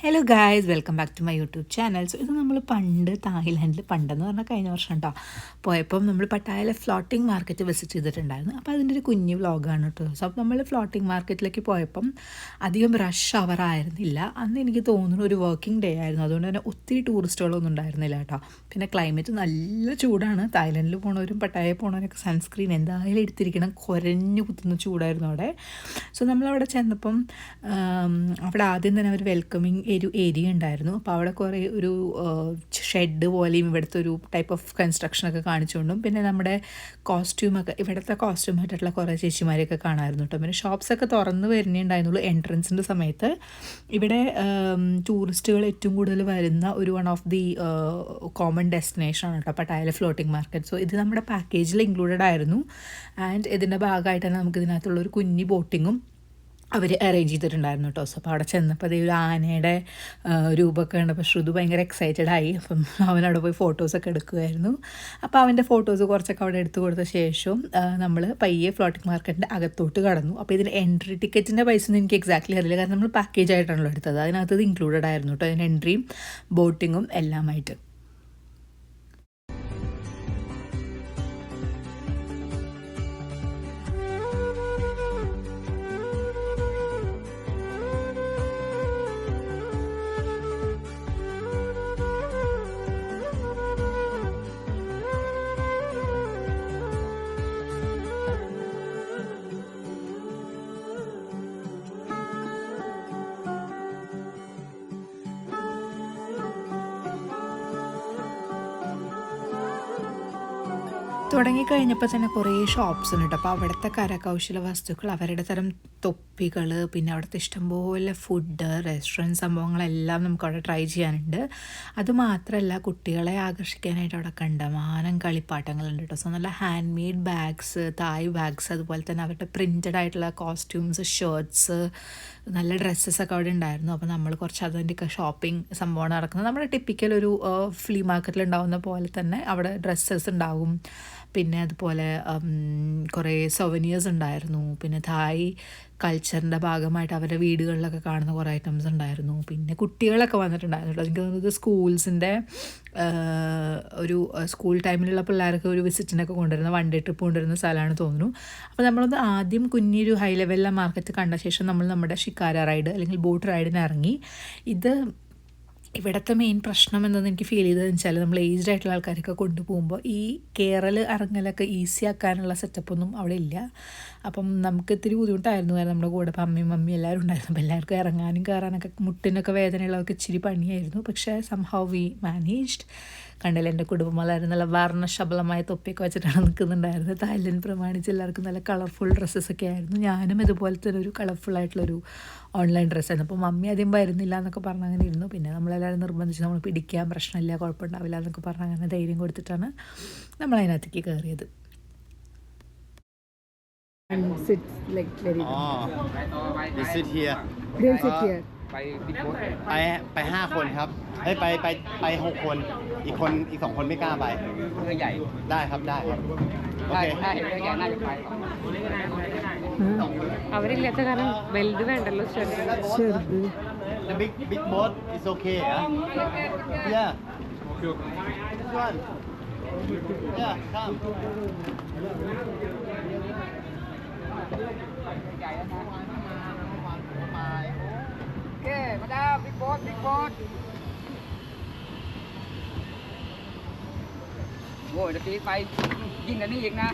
Hello guys, welcome back to my YouTube channel. So ഇത് നമ്മൾ തായ്ലാൻഡിൽ പണ്ടെന്ന് പറഞ്ഞാൽ കഴിഞ്ഞ വർഷം കേട്ടോ പോയപ്പം നമ്മൾ പട്ടായയിലെ ഫ്ലോട്ടിംഗ് മാർക്കറ്റ് വിസിറ്റ് ചെയ്തിട്ടുണ്ടായിരുന്നു. അപ്പോൾ അതിൻ്റെ ഒരു കുഞ്ഞു വ്ളോഗാണ് കേട്ടോ. സോ അപ്പോൾ നമ്മൾ ഫ്ലോട്ടിംഗ് മാർക്കറ്റിലേക്ക് പോയപ്പം അധികം റഷ് അവർ ആയിരുന്നില്ല. അന്ന് എനിക്ക് തോന്നുന്നു ഒരു വർക്കിംഗ് ഡേ ആയിരുന്നു, അതുകൊണ്ട് തന്നെ ഒത്തിരി ടൂറിസ്റ്റുകളൊന്നും ഉണ്ടായിരുന്നില്ല കേട്ടോ. പിന്നെ ക്ലൈമറ്റ് നല്ല ചൂടാണ്. തായ്ലൻഡിൽ പോണവരും പട്ടായ പോണവരൊക്കെ സൺസ്ക്രീൻ എന്തായാലും എടുത്തിരിക്കണം, കുരഞ്ഞു കുത്തുന്ന ചൂടായിരുന്നു അവിടെ. സോ നമ്മളവിടെ ചെന്നപ്പം അവിടെ ആദ്യം തന്നെ അവർ വെൽക്കമിങ് ഒരു ഏരിയ ഉണ്ടായിരുന്നു. അപ്പോൾ അവിടെ കുറേ ഒരു ഷെഡ് പോലെയും ഇവിടുത്തെ ഒരു ടൈപ്പ് ഓഫ് കൺസ്ട്രക്ഷനൊക്കെ കാണിച്ചുകൊണ്ടും പിന്നെ നമ്മുടെ കോസ്റ്റ്യൂമൊക്കെ ഇവിടുത്തെ കോസ്റ്റ്യൂമായിട്ടുള്ള കുറേ ചേച്ചിമാരെയൊക്കെ കാണാമായിരുന്നു കേട്ടോ. പിന്നെ ഷോപ്സൊക്കെ തുറന്ന് വരുന്നുണ്ടായിരുന്നുള്ളൂ എൻട്രൻസിൻ്റെ സമയത്ത്. ഇവിടെ ടൂറിസ്റ്റുകൾ ഏറ്റവും കൂടുതൽ വരുന്ന ഒരു വൺ ഓഫ് ദി കോമൺ ഡെസ്റ്റിനേഷനാണ് കേട്ടോ പട്ടായയിലെ ഫ്ലോട്ടിംഗ് മാർക്കറ്റ്. സോ ഇത് നമ്മുടെ പാക്കേജിൽ ഇൻക്ലൂഡഡ് ആയിരുന്നു. ആൻഡ് ഇതിൻ്റെ ഭാഗമായിട്ടാണ് നമുക്ക് ഇതിനകത്തുള്ളൊരു കുഞ്ഞി ബോട്ടിങ്ങും അവർ അറേഞ്ച് ചെയ്തിട്ടുണ്ടായിരുന്നു കേട്ടോ. സോ അപ്പോൾ അവിടെ ചെന്നപ്പോൾ അതേ ഒരു ആനയുടെ രൂപമൊക്കെ കണ്ടപ്പോൾ ശ്രുതു ഭയങ്കര എക്സൈറ്റഡ് ആയി. അപ്പം അവനവിടെ പോയി ഫോട്ടോസൊക്കെ എടുക്കുമായിരുന്നു. അപ്പോൾ അവൻ്റെ ഫോട്ടോസ് കുറച്ചൊക്കെ അവിടെ എടുത്തു കൊടുത്ത ശേഷം നമ്മൾ പയ്യെ ഫ്ലോട്ടിംഗ് മാർക്കറ്റിൻ്റെ അകത്തോട്ട് കടന്നു. അപ്പോൾ ഇതിൻ്റെ എൻട്രി ടിക്കറ്റിൻ്റെ പൈസ ഒന്നും എനിക്ക് എക്സാക്ട്ലി അറിയില്ല, കാരണം നമ്മൾ പാക്കേജ് ആയിട്ടാണല്ലോ എടുത്തത്. അതിനകത്ത് ഇത് ഇൻക്ലൂഡഡ് ആയിരുന്നു കേട്ടോ, അതിന് എൻട്രിയും ബോട്ടിങ്ങും എല്ലാമായിട്ട്. തുടങ്ങിക്കഴിഞ്ഞപ്പോൾ തന്നെ കുറേ ഷോപ്സ് ഉണ്ട് കേട്ടോ. അപ്പോൾ അവിടുത്തെ കരകൗശല വസ്തുക്കൾ, അവരുടെ തരം തൊപ്പികൾ, പിന്നെ അവിടുത്തെ ഇഷ്ടംപോലെ ഫുഡ്, റെസ്റ്റോറൻറ്റ് സംഭവങ്ങളെല്ലാം നമുക്ക് അവിടെ ട്രൈ ചെയ്യാനുണ്ട്. അതുമാത്രമല്ല കുട്ടികളെ ആകർഷിക്കാനായിട്ട് അവിടെ കണ്ടമാനം കളിപ്പാട്ടങ്ങളുണ്ട് കേട്ടോ. സോ നല്ല ഹാൻഡ് മെയ്ഡ് ബാഗ്സ്, തായ് ബാഗ്സ്, അതുപോലെ തന്നെ അവരുടെ പ്രിൻറ്റഡ് ആയിട്ടുള്ള കോസ്റ്റ്യൂംസ്, ഷർട്ട്സ്, നല്ല ഡ്രസ്സസൊക്കെ അവിടെ ഉണ്ടായിരുന്നു. അപ്പോൾ നമ്മൾ കുറച്ച് അതിൻ്റെയൊക്കെ ഷോപ്പിംഗ് സംഭവമാണ് നടക്കുന്നത്. നമ്മുടെ ടിപ്പിക്കൽ ഒരു ഫ്ലീ മാർക്കറ്റിൽ ഉണ്ടാകുന്ന പോലെ തന്നെ അവിടെ ഡ്രസ്സസ് ഉണ്ടാകും. പിന്നെ അതുപോലെ കുറേ സൊവനിയേഴ്സ് ഉണ്ടായിരുന്നു. പിന്നെ തായ് കൾച്ചറിൻ്റെ ഭാഗമായിട്ട് അവരുടെ വീടുകളിലൊക്കെ കാണുന്ന കുറേ ഐറ്റംസ് ഉണ്ടായിരുന്നു. പിന്നെ കുട്ടികളൊക്കെ വന്നിട്ടുണ്ടായിരുന്നു. എനിക്ക് തോന്നുന്നത് സ്കൂൾസിൻ്റെ ഒരു സ്കൂൾ ടൈമിലുള്ള പിള്ളേർക്ക് ഒരു വിസിറ്റിനൊക്കെ കൊണ്ടുവരുന്ന വൺ ഡേ ട്രിപ്പ് കൊണ്ടുവരുന്ന സ്ഥലമാണ് തോന്നുന്നു. അപ്പോൾ നമ്മളൊന്ന് ആദ്യം കുഞ്ഞൊരു ഹൈ ലെവലിലെ മാർക്കറ്റ് കണ്ട ശേഷം നമ്മൾ നമ്മുടെ ഷിക്കാര റൈഡ് അല്ലെങ്കിൽ ബോട്ട് റൈഡിന് ഇറങ്ങി. ഇവിടുത്തെ മെയിൻ പ്രശ്നം എന്തെന്ന് എനിക്ക് ഫീൽ ചെയ്തതെന്ന് വെച്ചാൽ നമ്മൾ ഏജ്ഡ് ആയിട്ടുള്ള ആൾക്കാരൊക്കെ കൊണ്ടുപോകുമ്പോൾ ഈ കയറൽ ഇറങ്ങലൊക്കെ ഈസി ആക്കാനുള്ള സെറ്റപ്പൊന്നും അവിടെ ഇല്ല. അപ്പം നമുക്ക് ഇത്തിരി ബുദ്ധിമുട്ടായിരുന്നു, കാരണം നമ്മുടെ കൂടെ ഇപ്പം അമ്മയും മമ്മിയും എല്ലാവരും ഉണ്ടായിരുന്നു. അപ്പോൾ എല്ലാവർക്കും ഇറങ്ങാനും കയറാനൊക്കെ മുട്ടിനൊക്കെ വേദനയുള്ളവർക്ക് ഇച്ചിരി പണിയായിരുന്നു. പക്ഷേ സംഹൗ വി മാനേജ്ഡ്. കണ്ടില്ല, എൻ്റെ കുടുംബം എല്ലാവരും നല്ല വർണ്ണശബളമായ തൊപ്പിയൊക്കെ വെച്ചിട്ടാണ് നിൽക്കുന്നുണ്ടായിരുന്നത്. തായ്ലൻഡ് പ്രമാണിച്ച് എല്ലാവർക്കും നല്ല കളർഫുൾ ഡ്രസ്സസൊക്കെ ആയിരുന്നു. ഞാനും ഇതുപോലത്തെ ഒരു കളർഫുള്ളായിട്ടുള്ളൊരു ഓൺലൈൻ ഡ്രസ്സായിരുന്നു. അപ്പോൾ മമ്മി ആദ്യം വരുന്നില്ല എന്നൊക്കെ പറഞ്ഞ് അങ്ങനെ ഇരുന്നു. പിന്നെ നമ്മളെല്ലാവരും നിർബന്ധിച്ച് നമ്മൾ പിടിക്കാൻ, പ്രശ്നമില്ല, കുഴപ്പമുണ്ടാവില്ല എന്നൊക്കെ പറഞ്ഞ് അങ്ങനെ ധൈര്യം കൊടുത്തിട്ടാണ് നമ്മളതിനകത്തേക്ക് കയറിയത്.ไป5 คนครับไป6 คนอีก2 คนไม่กล้าไปเรื่องใหญ่ได้ครับโอเคถ้าเห็นเรื่องใหญ่น่าจะไปഅവരില്ലാത്ത കാരണം വലുത് വേണ്ടല്ലോ. ചെറുത് The big boat is okay, yeah. This one. Yeah, come. Okay, madam, big boat. โอ้ยจะตีไปยิ่งกันนี่อีกนะ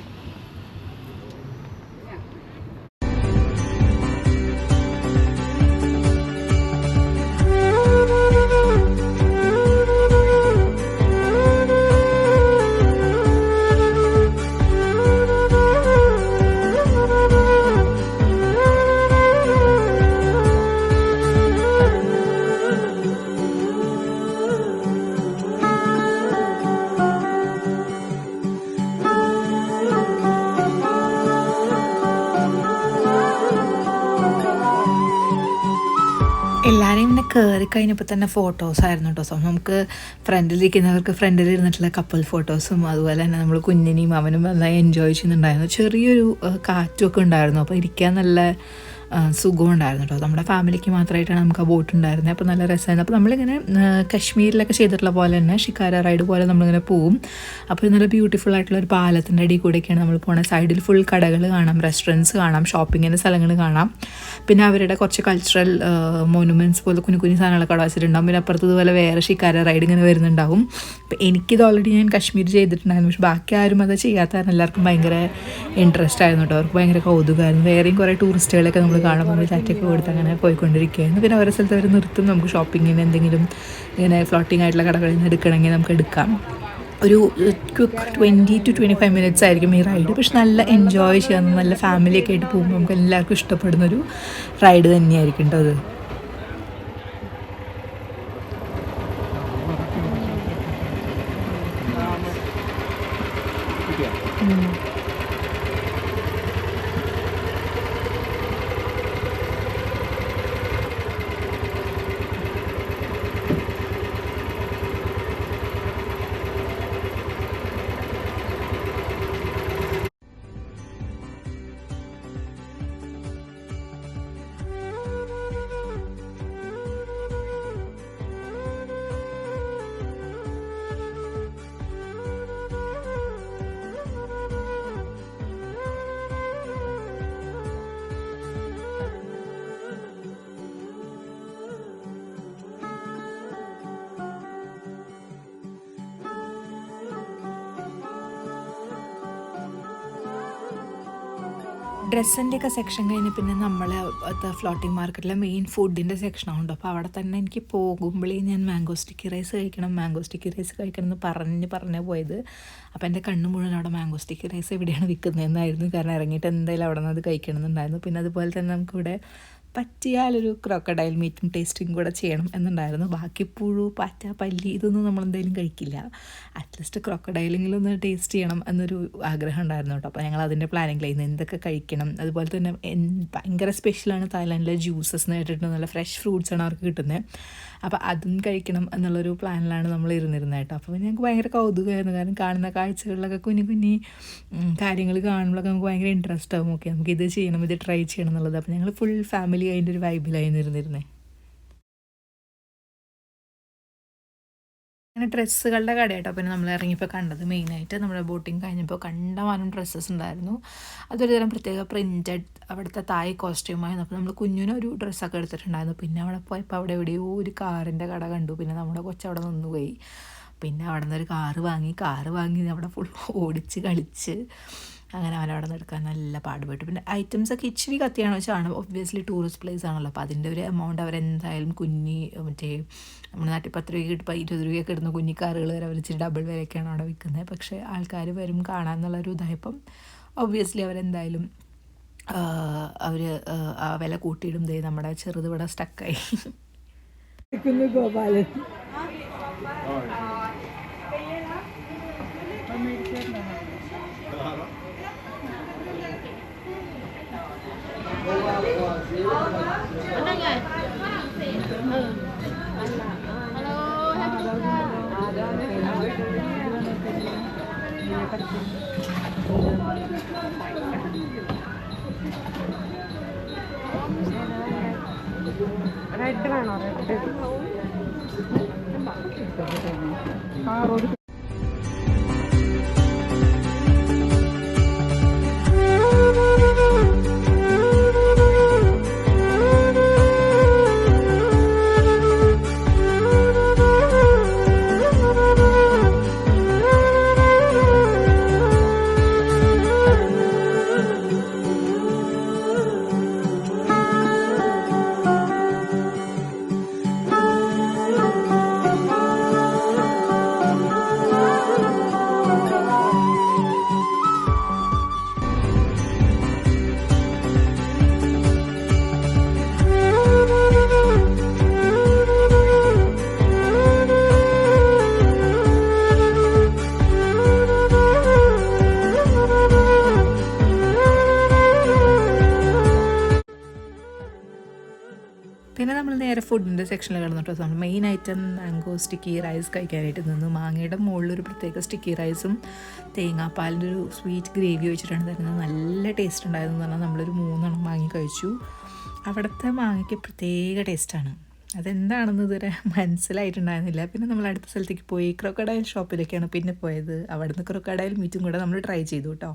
എല്ലാവരെയും ഇങ്ങനെ കയറി കഴിഞ്ഞപ്പോൾ തന്നെ ഫോട്ടോസായിരുന്നു കേട്ടോ. സോ നമുക്ക് ഫ്രണ്ടിലിരിക്കുന്നവർക്ക് ഫ്രണ്ടിലിരുന്നിട്ടുള്ള കപ്പിൾ ഫോട്ടോസും അതുപോലെ തന്നെ നമ്മൾ കുഞ്ഞിനെയും അവനും നന്നായി എൻജോയ് ചെയ്യുന്നുണ്ടായിരുന്നു. ചെറിയൊരു കാറ്റുമൊക്കെ ഉണ്ടായിരുന്നു. അപ്പോൾ ഇരിക്കാൻ നല്ല സുഖം ഉണ്ടായിരുന്നു കേട്ടോ. നമ്മുടെ ഫാമിലിക്ക് മാത്രമായിട്ടാണ് നമുക്ക് ആ ബോട്ട് ഉണ്ടായിരുന്നത്. അപ്പോൾ നല്ല രസമായിരുന്നു. അപ്പോൾ നമ്മളിങ്ങനെ കശ്മീരിലൊക്കെ ചെയ്തിട്ടുള്ള പോലെ തന്നെ ഷിക്കാര റൈഡ് പോലെ നമ്മളിങ്ങനെ പോവും. അപ്പോൾ നല്ല ബ്യൂട്ടിഫുൾ ആയിട്ടുള്ള ഒരു പാലത്തിൻ്റെ അടിയിൽ കൂടെയൊക്കെയാണ് നമ്മൾ പോകുന്നത്. സൈഡിൽ ഫുൾ കടകൾ കാണാം, റെസ്റ്റോറൻറ്റ്സ് കാണാം, ഷോപ്പിങ്ങിൻ്റെ സ്ഥലങ്ങൾ കാണാം. പിന്നെ അവരുടെ കുറച്ച് കൾച്ചറൽ മോണുമെൻറ്റ്സ് പോലെ കുഞ്ഞു കുഞ്ഞു സാധനങ്ങളൊക്കെ അവിടെ വെച്ചിട്ടുണ്ടാകും. പിന്നെ അപ്പുറത്ത് ഇതുപോലെ വേറെ ഷിക്കാര റൈഡ് ഇങ്ങനെ വരുന്നുണ്ടാവും. അപ്പോൾ എനിക്കിത് ഓൾറെഡി ഞാൻ കശ്മീർ ചെയ്തിട്ടുണ്ടായിരുന്നു. പക്ഷെ ബാക്കി ആരും അത് ചെയ്യാത്ത കാരണം എല്ലാവർക്കും ഭയങ്കര ഇൻട്രസ്റ്റ് ആയിരുന്നു കേട്ടോ. അവർക്ക് ഭയങ്കര കൗതുകമായിരുന്നു. വേറെയും കുറേ ടൂറിസ്റ്റുകളൊക്കെ നമ്മൾ കാണുമ്പോൾ നമ്മൾ ചാറ്റൊക്കെ കൊടുത്ത് അങ്ങനെ പോയിക്കൊണ്ടിരിക്കുകയായിരുന്നു. പിന്നെ ഓരോ സ്ഥലത്ത് അവർ നിർത്തും. നമുക്ക് ഷോപ്പിങ്ങിന് എന്തെങ്കിലും ഇങ്ങനെ ഫ്ലോട്ടിംഗ് ആയിട്ടുള്ള കടകളിൽ നിന്ന് എടുക്കണമെങ്കിൽ നമുക്ക് എടുക്കാം. ഒരു ക്വിക്ക് 20 to 25 minutes ആയിരിക്കും ഈ റൈഡ്. പക്ഷെ നല്ല എൻജോയ് ചെയ്യാൻ, നല്ല ഫാമിലിയൊക്കെ ആയിട്ട് പോകുമ്പോൾ നമുക്ക് എല്ലാവർക്കും ഇഷ്ടപ്പെടുന്നൊരു റൈഡ് തന്നെയായിരിക്കും കേട്ടോ അത്. ഡ്രസ്സിൻ്റെയൊക്കെ സെക്ഷൻ കഴിഞ്ഞ് പിന്നെ നമ്മൾ ഫ്ലോട്ടിംഗ് മാർക്കറ്റിലെ മെയിൻ ഫുഡിൻ്റെ സെക്ഷനാണ്. അപ്പോൾ അവിടെ തന്നെ എനിക്ക് പോകുമ്പോഴേ ഞാൻ മാംഗോ സ്റ്റിക്കി റൈസ് കഴിക്കണം എന്ന് പറഞ്ഞ് പോയത്. അപ്പോൾ എൻ്റെ കണ്ണ് മുഴുവൻ അവിടെ മാംഗോ സ്റ്റിക്കി റൈസ് എവിടെയാണ് വിൽക്കുന്നതെന്നായിരുന്നു. കാരണം ഇറങ്ങിയിട്ട് എന്തായാലും അവിടെ നിന്ന് അത് കഴിക്കണമെന്നുണ്ടായിരുന്നു. പിന്നെ അതുപോലെ തന്നെ നമുക്കിവിടെ പറ്റിയാലൊരു ക്രോക്കഡൈൽ മീറ്റും ടേസ്റ്റിംഗ് കൂടെ ചെയ്യണം എന്നുണ്ടായിരുന്നു. ബാക്കി പുഴു, പാറ്റ, പല്ലി ഇതൊന്നും നമ്മളെന്തായാലും കഴിക്കില്ല. അറ്റ്ലീസ്റ്റ് ക്രോക്കഡൈലെങ്കിലും ഒന്ന് ടേസ്റ്റ് ചെയ്യണം എന്നൊരു ആഗ്രഹം ഉണ്ടായിരുന്നു കേട്ടോ. അപ്പോൾ ഞങ്ങൾ അതിൻ്റെ പ്ലാനിങ്ങിലായിരുന്നു എന്തൊക്കെ കഴിക്കണം. അതുപോലെ തന്നെ ഭയങ്കര സ്പെഷ്യലാണ് തായ്ലാൻഡിലെ ജ്യൂസസ് എന്ന് കേട്ടിട്ടുണ്ട്. നല്ല ഫ്രഷ് ഫ്രൂട്ട്സാണ് അവർക്ക് കിട്ടുന്നത്. അപ്പോൾ അതും കഴിക്കണം എന്നുള്ളൊരു പ്ലാനിലാണ് നമ്മൾ ഇരുന്നിരുന്നത് കേട്ടോ. അപ്പോൾ ഞങ്ങൾക്ക് ഭയങ്കര കൗതുകമായിരുന്നു. കാരണം കാണുന്ന കാഴ്ചകളിലൊക്കെ കുഞ്ഞി കാര്യങ്ങൾ കാണുമ്പോഴൊക്കെ നമുക്ക് ഭയങ്കര ഇൻട്രസ്റ്റ് ആവും. ഓക്കെ, നമുക്ക് ഇത് ചെയ്യണം, ഇത് ട്രൈ ചെയ്യണം എന്നുള്ളത്. അപ്പോൾ ഞങ്ങൾ ഫുൾ ഫാമിലി അതിൻ്റെ ഒരു വൈബിലായിരുന്നു ഇരുന്നിരുന്നത്. അങ്ങനെ ഡ്രസ്സുകളുടെ കടയായിട്ടോ പിന്നെ നമ്മൾ ഇറങ്ങിയപ്പോൾ കണ്ടത്. മെയിനായിട്ട് നമ്മുടെ ബോട്ടിങ് കഴിഞ്ഞപ്പോൾ കണ്ടമാനം ഡ്രസ്സസ് ഉണ്ടായിരുന്നു. അതൊരു തരം പ്രത്യേക പ്രിൻറ്റഡ് അവിടുത്തെ തായ് കോസ്റ്റ്യൂമായിരുന്നു. അപ്പോൾ നമ്മൾ കുഞ്ഞിനൊരു ഡ്രസ്സൊക്കെ എടുത്തിട്ടുണ്ടായിരുന്നു. പിന്നെ അവിടെ പോയപ്പോൾ അവിടെ എവിടെയോ ഒരു കാറിൻ്റെ കട കണ്ടു. പിന്നെ നമ്മുടെ കൊച്ചവിടെ നിന്നുപോയി. പിന്നെ അവിടെ നിന്ന് ഒരു കാറ് വാങ്ങി അവിടെ ഫുൾ ഓടിച്ച് കളിച്ച് അങ്ങനെ അവനവിടെ നിന്ന് എടുക്കാൻ നല്ല പാടുപെട്ടു. പിന്നെ ഐറ്റംസൊക്കെ ഇച്ചിരി കത്തിയാണെന്ന് വെച്ചാണ് ഒബ്വിയസ്ലി ടൂറിസ്റ്റ് പ്ലേസ് ആണല്ലോ. അപ്പോൾ അതിൻ്റെ ഒരു എമൗണ്ട് അവരെന്തായാലും മറ്റേ നമ്മുടെ നാട്ടിൽ 10 രൂപയ്ക്ക് 20 രൂപയൊക്കെ ഇടുന്ന കുഞ്ഞി കാറുകൾ വരെ അവർ ഇച്ചിരി ഡബിൾ വിലയൊക്കെയാണ് അവിടെ വിൽക്കുന്നത്. പക്ഷേ ആൾക്കാർ വരും കാണാമെന്നുള്ളൊരു ഇതായപ്പം ഒബ്വിയസ്ലി അവരെന്തായാലും അവർ ആ വില കൂട്ടിയിടും. നമ്മുടെ ചെറുതിവിടെ സ്റ്റക്കായി. ഗോപാലൻ റെഡ് വേണോ? റെഡ് പിന്നെ നമ്മൾ നേരെ ഫുഡിൻ്റെ സെക്ഷനിൽ കിടന്നിട്ട് main item mango sticky rice കഴിക്കാനായിട്ട് നിന്നു. മാങ്ങയുടെ മുകളിലൊരു പ്രത്യേക സ്റ്റിക്കി റൈസും തേങ്ങാപ്പാലിൻ്റെ ഒരു സ്വീറ്റ് ഗ്രേവി വെച്ചിട്ടാണ് തരുന്നത്. നല്ല ടേസ്റ്റ് ഉണ്ടായിരുന്നു എന്ന് പറഞ്ഞാൽ നമ്മളൊരു 3 എണ്ണം വാങ്ങി കഴിച്ചു. അവിടുത്തെ മാങ്ങയ്ക്ക് പ്രത്യേക ടേസ്റ്റാണ്. അതെന്താണെന്ന് ഇതുവരെ മനസ്സിലായിട്ടുണ്ടായിരുന്നില്ല. പിന്നെ നമ്മൾ അടുത്ത സ്ഥലത്തേക്ക് പോയി ക്രൊക്കഡൈൽ ഷോപ്പിലേക്കാണ് പിന്നെ പോയത്. അവിടുന്ന് ക്രൊക്കഡൈൽ മീറ്റും കൂടെ നമ്മൾ ട്രൈ ചെയ്തു കേട്ടോ.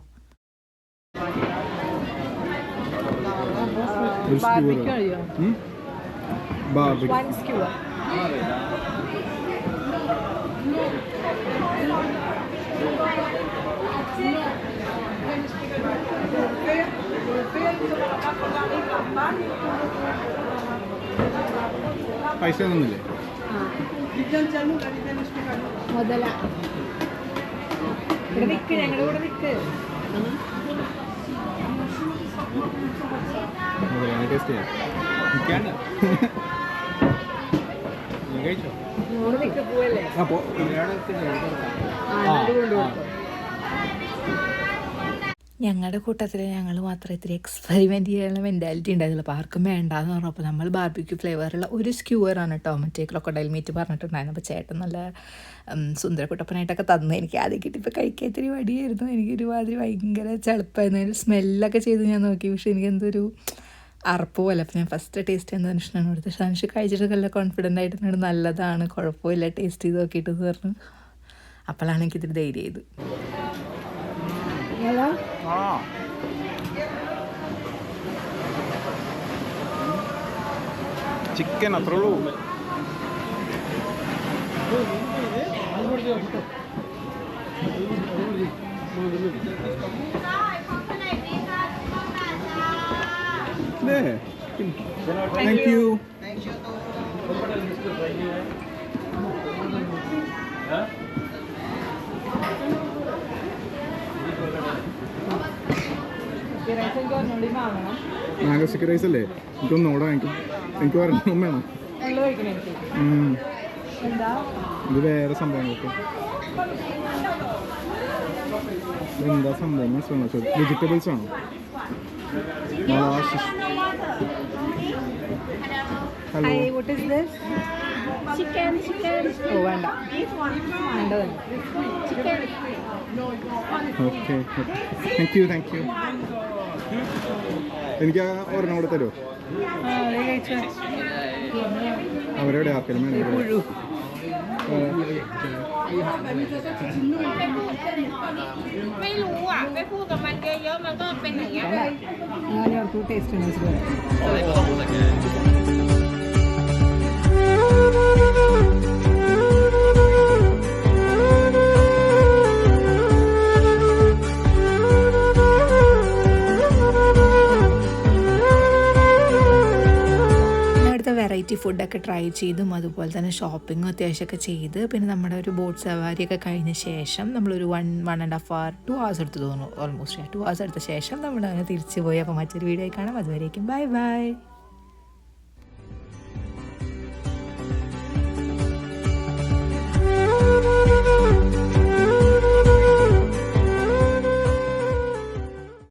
പൈസ ഒന്നുമില്ലേ? മുതല ഇവിടെ നിൽക്ക്, ഞങ്ങളുടെ കൂടെ നിൽക്ക്. ടേസ്റ്റ് ചെയ്യാം. ഇവിടെ നിൽക്ക് പോവല്ലേ? ഞങ്ങളുടെ കൂട്ടത്തിൽ ഞങ്ങൾ മാത്രം ഇത്തിരി എക്സ്പെരിമെൻറ്റ് ചെയ്യാനുള്ള മെൻറ്റാലിറ്റി ഉണ്ടായിരുന്നില്ല. അപ്പോൾ ആർക്കും വേണ്ടാന്ന് പറഞ്ഞപ്പോൾ നമ്മൾ ബാർബിക്യൂ ഫ്ലേവറുള്ള ഒരു സ്ക്യൂവറാണ് കേട്ടോ മറ്റേ ക്രൊക്കഡൈൽ മീറ്റ് പറഞ്ഞിട്ടുണ്ടായിരുന്നു. അപ്പോൾ ചേട്ടൻ നല്ല സുന്ദരക്കുട്ടപ്പനായിട്ടൊക്കെ തന്നു. എനിക്ക് ആദ്യം കിട്ടിയപ്പോൾ കഴിക്കാൻ ഇത്തിരി മടിയായിരുന്നു. എനിക്കൊരുമാതിരി ഭയങ്കര ചളുപ്പായിരുന്നു. അതിന് സ്മെല്ലൊക്കെ ചെയ്ത് ഞാൻ നോക്കി. പക്ഷേ എനിക്കെന്തൊരു അറപ്പ് പോലെ. അപ്പോൾ ഞാൻ ഫസ്റ്റ് ടേസ്റ്റ് എന്താ ധനുഷനാണ് കൊടുത്തത്. ധനുഷ് കഴിച്ചിട്ട് നല്ല കോൺഫിഡൻ്റ് ആയിട്ട് നല്ലതാണ്, കുഴപ്പമില്ല, ടേസ്റ്റ് ചെയ്ത് നോക്കിയിട്ടെന്ന് പറഞ്ഞു. അപ്പോഴാണ് എനിക്കിത്തിരി ധൈര്യം ചെയ്ത്. ചിക്കൻ അത്രേ ഉള്ളൂ. Thank you. Mango sticky rice അല്ലേ? എനിക്കൊന്നും ഓടാ. എനിക്ക് വരണം വേണം. ഇത് വേറെ സംഭവങ്ങളൊക്കെ എന്താ സംഭവം മനസ്സിലാണോ? വെജിറ്റബിൾസ് ആണോ? Hello, What is this? Chicken. Oh, വേണ്ട. വേണ്ടതല്ല. Chicken. Okay, thank you. എനിക്ക് ആ ഒരെണ്ണം കൂടെ തരുമോ? അവരെവിടെ ആക്കലും പുഴു. ടേസ്റ്റ് വെറൈറ്റി ഫുഡൊക്കെ ട്രൈ ചെയ്തും അതുപോലെ തന്നെ ഷോപ്പിങ്ങും അത്യാവശ്യമൊക്കെ ചെയ്ത് പിന്നെ നമ്മുടെ ഒരു ബോട്ട് സവാരിയൊക്കെ കഴിഞ്ഞ ശേഷം നമ്മളൊരു 1.5 hour 2 hours എടുത്ത് തോന്നുന്നു. ഓൾമോസ്റ്റ് 2 hours എടുത്ത ശേഷം നമ്മൾ അങ്ങനെ തിരിച്ചു പോയി. അപ്പോൾ മറ്റൊരു വീഡിയോ കാണാം. അതുവരേക്കും ബൈ.